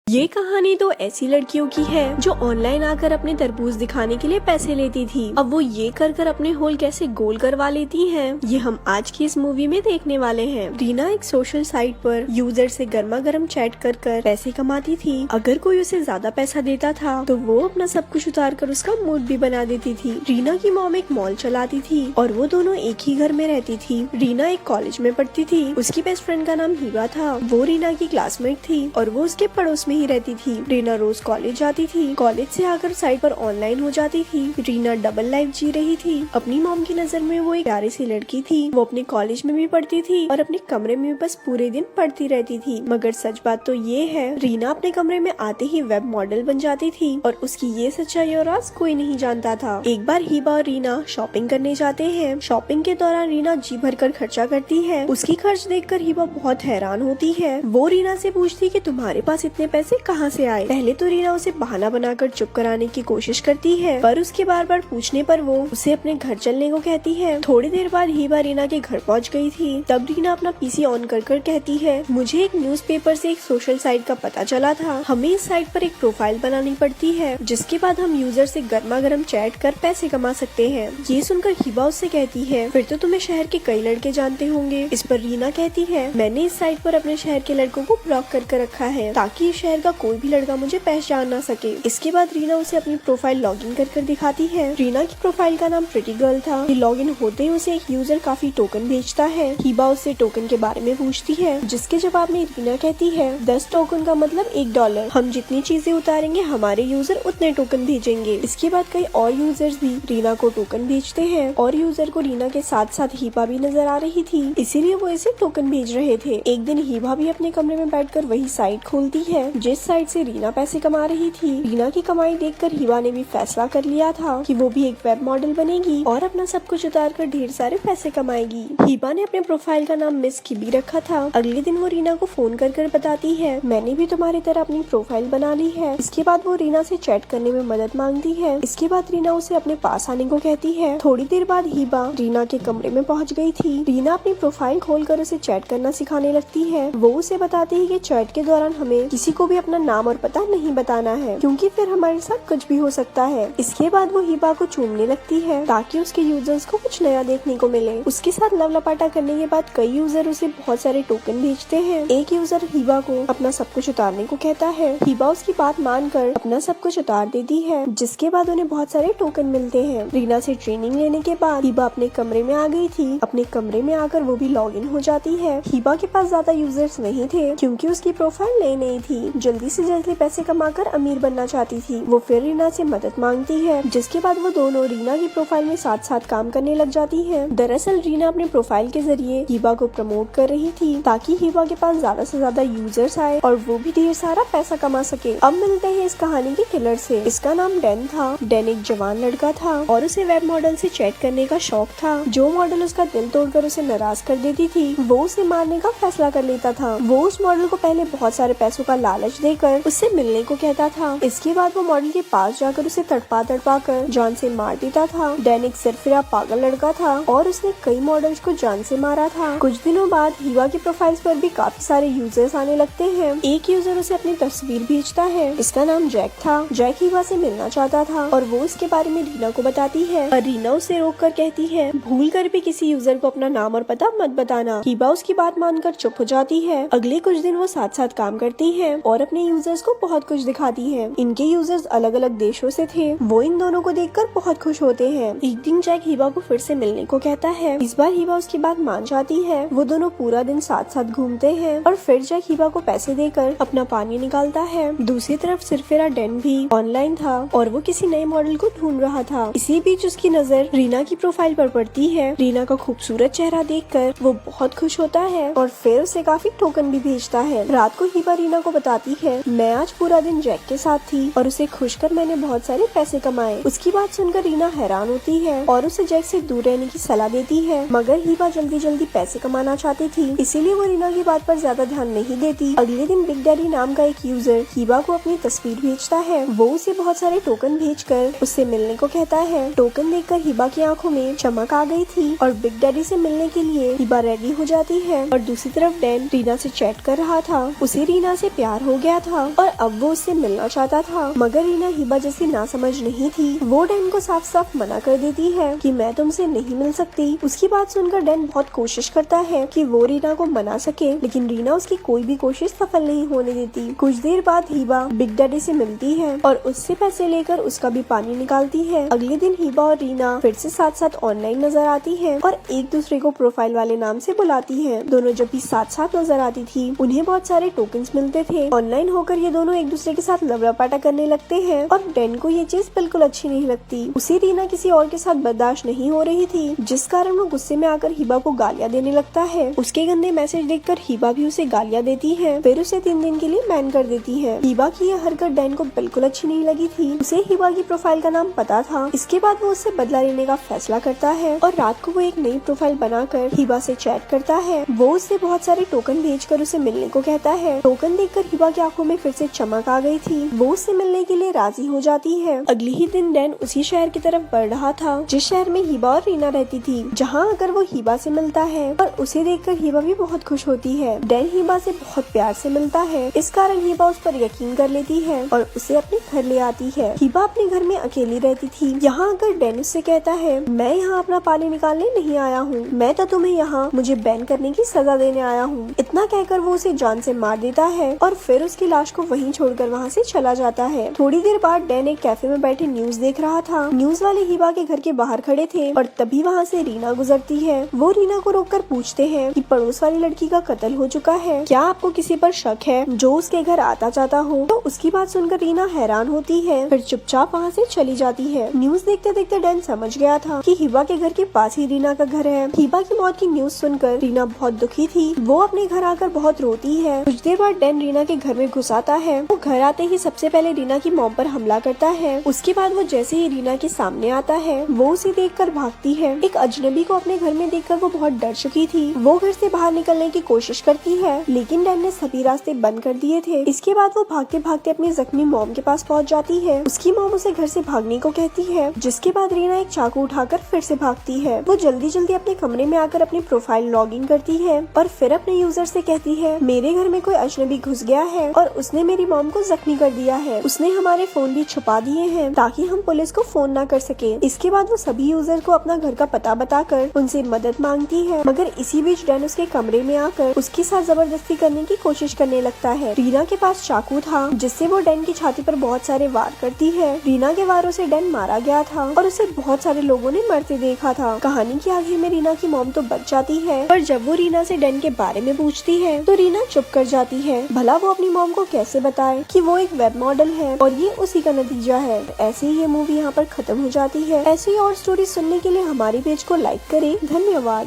ये कहानी तो ऐसी लड़कियों की है जो ऑनलाइन आकर अपने तरबूज दिखाने के लिए पैसे लेती थी। अब वो ये कर कर अपने होल कैसे गोल करवा लेती हैं, ये हम आज की इस मूवी में देखने वाले हैं। रीना एक सोशल साइट पर यूजर से गर्मा गर्म चैट कर कर पैसे कमाती थी। अगर कोई उसे ज्यादा पैसा देता था तो वो अपना सब कुछ उतार कर उसका मूड भी बना देती थी। रीना की मॉम एक मॉल चलाती थी और वो दोनों एक ही घर में रहती थी। रीना एक कॉलेज में पढ़ती थी। उसकी बेस्ट फ्रेंड का नाम हिबा था। वो रीना की क्लासमेट थी और वो उसके पड़ोस में ही रहती थी। रीना रोज कॉलेज जाती थी। कॉलेज से आकर साइट पर ऑनलाइन हो जाती थी। रीना डबल लाइफ जी रही थी। अपनी मॉम की नजर में वो एक प्यारी सी लड़की थी। वो अपने कॉलेज में भी पढ़ती थी और अपने कमरे में बस पूरे दिन पढ़ती रहती थी। मगर सच बात तो ये है, रीना अपने कमरे में आते ही वेब मॉडल बन जाती थी और उसकी ये सच्चाई और राज कोई नहीं जानता था। एक बार हिबा और रीना शॉपिंग करने जाते हैं। शॉपिंग के दौरान रीना जी भर कर खर्चा करती है। उसकी खर्च देखकर हिबा बहुत हैरान होती है। वो रीना से पूछती कि तुम्हारे पास इतने पैसे कहाँ से आए। पहले तो रीना उसे बहाना बनाकर चुप कराने की कोशिश करती है, पर उसके बार बार पूछने पर वो उसे अपने घर चलने को कहती है। थोड़ी देर बाद हिबा रीना के घर पहुंच गई थी। तब रीना अपना पीसी ऑन कर कर कहती है, मुझे एक न्यूज़पेपर से एक सोशल साइट का पता चला था। हमें इस साइट पर एक प्रोफाइल बनानी पड़ती है, जिसके बाद हम यूजर से गर्मा गर्म चैट कर पैसे कमा सकते हैं। ये सुनकर हिबा उससे कहती है, फिर तो तुम्हें शहर के कई लड़के जानते होंगे। इस पर रीना कहती है, मैंने इस साइट पर अपने शहर के लड़कों को ब्लॉक कर रखा है ताकि इस शहर का कोई भी लड़का मुझे पहचान ना सके। इसके बाद रीना उसे अपनी प्रोफाइल लॉगिन कर दिखाती है। रीना की प्रोफाइल का नाम प्रिटी गर्ल था। लॉगिन होते ही उसे एक यूजर काफी टोकन भेजता है। हिबा उससे टोकन के बारे में पूछती है, जिसके जवाब में रीना कहती है, 10 टोकन का मतलब $1। हम जितनी चीजें उतारेंगे हमारे यूजर उतने टोकन भेजेंगे। इसके बाद कई और यूजर्स भी रीना को टोकन भेजते हैं और यूजर को रीना के साथ साथ हिबा भी नजर आ रही थी, इसीलिए वो इसे टोकन भेज रहे थे। एक दिन हिबा भी अपने कमरे में बैठकर वही साइट खोलती है जिस साइट से रीना पैसे कमा रही थी। रीना की कमाई देखकर हिबा ने भी फैसला कर लिया था कि वो भी एक वेब मॉडल बनेगी और अपना सब कुछ उतार कर ढेर सारे पैसे कमाएगी। हिबा ने अपने प्रोफाइल का नाम मिस किबी रखा था। अगले दिन वो रीना को फोन कर बताती है, मैंने भी तुम्हारी तरह अपनी प्रोफाइल बना ली है। इसके बाद वो रीना से चैट करने में मदद मांगती है। इसके बाद रीना उसे अपने पास आने को कहती है। थोड़ी देर बाद हिबा रीना के कमरे में पहुंच गई थी। रीना अपनी प्रोफाइल खोलकर उसे चैट करना सिखाने लगती है। वो उसे बताती है कि चैट के दौरान हमें किसी को भी अपना नाम और पता नहीं बताना है, क्योंकि फिर हमारे साथ कुछ भी हो सकता है। इसके बाद वो हिबा को चूमने लगती है ताकि उसके यूजर्स को कुछ नया देखने को मिले। उसके साथ लवलपाटा करने के बाद कई यूजर उसे बहुत सारे टोकन भेजते हैं। एक यूजर हिबा को अपना सब कुछ उतारने को कहता है। हिबा उसकी बात मानकर अपना सब कुछ उतार देती है, जिसके बाद उन्हें बहुत सारे टोकन मिलते हैं। रीना से ट्रेनिंग लेने के बाद हिबा अपने कमरे में आ गई थी। अपने कमरे में आकर वो भी लॉग इन हो जाती है। हिबा के पास ज्यादा यूजर्स नहीं थे क्योंकि उसकी प्रोफाइल नई थी। जल्दी से जल्दी पैसे कमाकर अमीर बनना चाहती थी। वो फिर रीना से मदद मांगती है, जिसके बाद वो दोनों रीना की प्रोफाइल में साथ साथ काम करने लग जाती है। दरअसल रीना अपने प्रोफाइल के जरिए हिबा को प्रमोट कर रही थी ताकि हिबा के पास ज्यादा से ज्यादा यूजर्स आए और वो भी ढेर सारा पैसा कमा सके। अब मिलते हैं इस कहानी के किलर से। इसका नाम डैन था। डैन एक जवान लड़का था और उसे वेब मॉडल से चैट करने का शौक था। जो मॉडल उसका दिल तोड़कर उसे नाराज कर देती थी, वो उसे मारने का फैसला कर लेता था। वो उस मॉडल को पहले बहुत सारे पैसों का लालच देकर उससे मिलने को कहता था। इसके बाद वो मॉडल के पास जाकर उसे तड़पा कर जान से मार देता था। डैन एक सिरफिरा पागल लड़का था और उसने कई मॉडल्स को जान से मारा था। कुछ दिनों बाद हिबा की प्रोफाइल्स पर भी काफी सारे यूजर्स आने लगते हैं। एक यूजर उसे अपनी तस्वीर भेजता है। इसका नाम जैक था। जैक हिबा से मिलना चाहता था और वो इसके बारे में रीना को बताती है और रीना उसे रोक कर कहती है, भूल कर भी किसी यूजर को अपना नाम और पता मत बताना। हिबा उसकी बात मानकर चुप हो जाती है। अगले कुछ दिन वो साथ साथ काम करती है और अपने यूजर्स को बहुत कुछ दिखाती है। इनके यूजर्स अलग अलग देशों से थे। वो इन दोनों को देखकर बहुत खुश होते हैं। एक दिन जैक हिबा को फिर से मिलने को कहता है। इस बार हिबा उसकी बात मान जाती है। वो दोनों पूरा दिन साथ साथ घूमते हैं और फिर जैक हिबा को पैसे देकर अपना पानी निकालता है। दूसरी तरफ सिरफिरा डैन भी ऑनलाइन था और वो किसी नए मॉडल को ढूंढ रहा था। इसी बीच उसकी नजर रीना की प्रोफाइल पर पड़ती है। रीना का खूबसूरत चेहरा देखकर वो बहुत खुश होता है और फिर उसे काफी टोकन भी भेजता है। रात को हिबा रीना को बताती है, मैं आज पूरा दिन जैक के साथ थी और उसे खुश कर मैंने बहुत सारे पैसे कमाए। उसकी बात सुनकर रीना हैरान होती है और उसे जैक से दूर रहने की सलाह देती है, मगर हिबा जल्दी जल्दी पैसे कमाना चाहती थी, इसीलिए वो रीना की बात पर ज्यादा ध्यान नहीं देती। अगले दिन बिग डैडी नाम का एक यूजर हिबा को अपनी तस्वीर भेजता है। वो उसे बहुत सारे टोकन भेजकर उससे मिलने को कहता है। टोकन देखकर हिबा की आंखों में चमक आ गई थी और बिग डैडी से मिलने के लिए हिबा रेडी हो जाती है। और दूसरी तरफ डैन रीना से चैट कर रहा था। उसे रीना से प्यार हो गया था और अब वो उससे मिलना चाहता था, मगर रीना हिबा जैसी नासमझ नहीं थी। वो डैन को साफ साफ मना कर देती है कि मैं तुमसे नहीं मिल सकती। उसकी बात सुनकर डैन बहुत कोशिश करता है कि वो रीना को मना सके, लेकिन रीना उसकी कोई भी कोशिश सफल नहीं होने देती। कुछ देर बाद हिबा बिग डैडी से मिलती है और उससे पैसे लेकर उसका भी पानी निकालती है। अगले दिन हिबा और रीना फिर से साथ साथ ऑनलाइन नजर आती है और एक दूसरे को प्रोफाइल वाले नाम से बुलाती है। दोनों जब भी साथ साथ नजर आती थी उन्हें बहुत सारे टोकन्स मिलते थे। ऑनलाइन होकर ये दोनों एक दूसरे के साथ लवड़ापाटा करने लगते हैं और डैन को ये चीज बिल्कुल अच्छी नहीं लगती। उसे रीना किसी और के साथ बर्दाश्त नहीं हो रही थी, जिस कारण वो गुस्से में आकर हिबा को गालियां देने लगता है। उसके गंदे मैसेज देखकर हिबा भी उसे गालियां देती है, फिर उसे 3 दिन के लिए बैन कर देती है। हिबा की यह हरकत डैन को बिल्कुल अच्छी नहीं लगी थी। उसे हिबा की प्रोफाइल का नाम पता था। इसके बाद वो उससे बदला लेने का फैसला करता है और रात को वो एक नई प्रोफाइल बनाकर हिबा से चैट करता है। वो उससे बहुत सारे टोकन भेजकर उसे मिलने को कहता है। टोकन देखकर हिबा की आंखों में फिर से चमक आ गई थी। वो उससे मिलने के लिए राजी हो जाती है। अगले ही दिन डैन उसी शहर की तरफ बढ़ रहा था जिस शहर में हिबा और रीना रहती थी, जहाँ अगर वो हिबा से मिलता है और उसे देखकर हिबा भी बहुत खुश होती है। डैन हिबा से बहुत प्यार से मिलता है, इस कारण हिबा उस पर यकीन कर लेती है और उसे अपने घर ले आती है। हिबा अपने घर में अकेली रहती थी। यहाँ अगर डैन उससे कहता है मैं यहाँ अपना पानी निकालने नहीं आया हूँ, मैं तो तुम्हें यहाँ मुझे बैन करने की सजा देने आया हूँ। इतना कहकर वो उसे जान से मार देता है और फिर उसकी लाश को वहीं छोड़कर वहाँ से चला जाता है। थोड़ी देर बाद डैन एक कैफे में बैठे न्यूज देख रहा था। न्यूज वाले हिबा के घर के बाहर खड़े थे और तभी वहाँ से रीना गुजरती है। वो रीना को रोककर पूछते हैं कि पड़ोस वाली लड़की का कत्ल हो चुका है, क्या आपको किसी पर शक है जो उसके घर आता जाता हो? तो उसकी बात सुनकर रीना हैरान होती है, फिर चुपचाप वहाँ से चली जाती है। न्यूज देखते देखते डैन समझ गया था कि हिबा के घर के पास ही रीना का घर है। हिबा की मौत की न्यूज सुनकर रीना बहुत दुखी थी। वो अपने घर आकर बहुत रोती है। कुछ देर बाद डैन रीना के घर में घुस आता है। वो घर आते ही सबसे पहले रीना की मॉम पर हमला करता है। उसके बाद वो जैसे ही रीना के सामने आता है वो उसे देखकर भागती है। एक अजनबी को अपने घर में देखकर वो बहुत डर चुकी थी। वो घर से बाहर निकलने की कोशिश करती है, लेकिन डैन ने सभी रास्ते बंद कर दिए थे। इसके बाद वो भागते भागते अपनी जख्मी मॉम के पास पहुंच जाती है। उसकी मॉम उसे घर से भागने को कहती है, जिसके बाद रीना एक चाकू उठाकर फिर से भागती है। वो जल्दी जल्दी अपने कमरे में आकर अपनी प्रोफाइल लॉग इन करती है और फिर अपने यूजर से कहती है मेरे घर में कोई अजनबी घुस गया है और उसने मेरी मॉम को जख्मी कर दिया है। उसने हमारे फोन भी छुपा दिए हैं ताकि हम पुलिस को फोन ना कर सके। इसके बाद वो सभी यूजर को अपना घर का पता बताकर उनसे मदद मांगती है, मगर इसी बीच डैन उसके कमरे में आकर उसके साथ जबरदस्ती करने की कोशिश करने लगता है। रीना के पास चाकू था जिससे वो डैन की छाती पर बहुत सारे वार करती है। रीना के वारों से डैन मारा गया था और उसे बहुत सारे लोगों ने मरते देखा था। कहानी के आखिर में रीना की मॉम तो बच जाती है, पर जब वो रीना से डैन के बारे में पूछती है तो रीना चुप कर जाती है। भला वो अपनी मॉम को कैसे बताए कि वो एक वेब मॉडल है और ये उसी का नतीजा है। ऐसे ही ये मूवी यहाँ पर खत्म हो जाती है। ऐसी और स्टोरी सुनने के लिए हमारे पेज को लाइक करें। धन्यवाद।